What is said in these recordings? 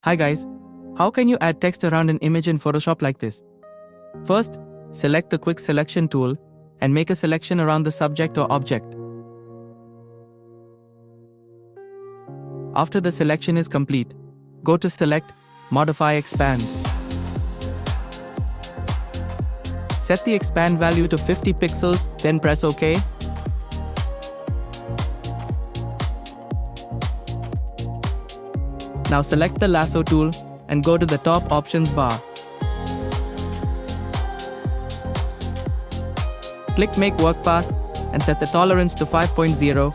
Hi guys, how can you add text around an image in Photoshop like this? First, select the quick selection tool and make a selection around the subject or object. After the selection is complete, go to Select, Modify Expand. Set the expand value to 50 pixels, then press OK. Now select the lasso tool and go to the top options bar. Click Make Work Path and set the tolerance to 5.0.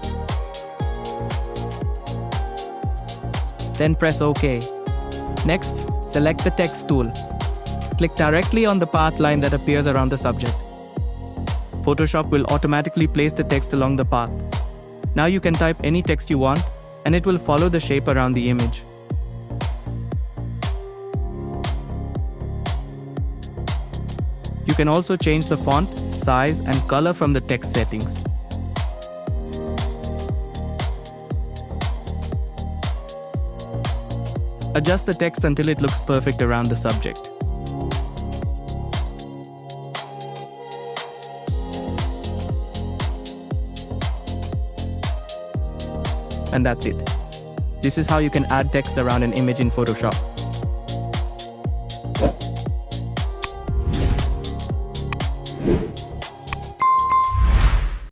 Then press OK. Next, select the text tool. Click directly on the path line that appears around the subject. Photoshop will automatically place the text along the path. Now you can type any text you want, and it will follow the shape around the image. You can also change the font, size, and color from the text settings. Adjust the text until it looks perfect around the subject. And that's it. This is how you can add text around an image in Photoshop.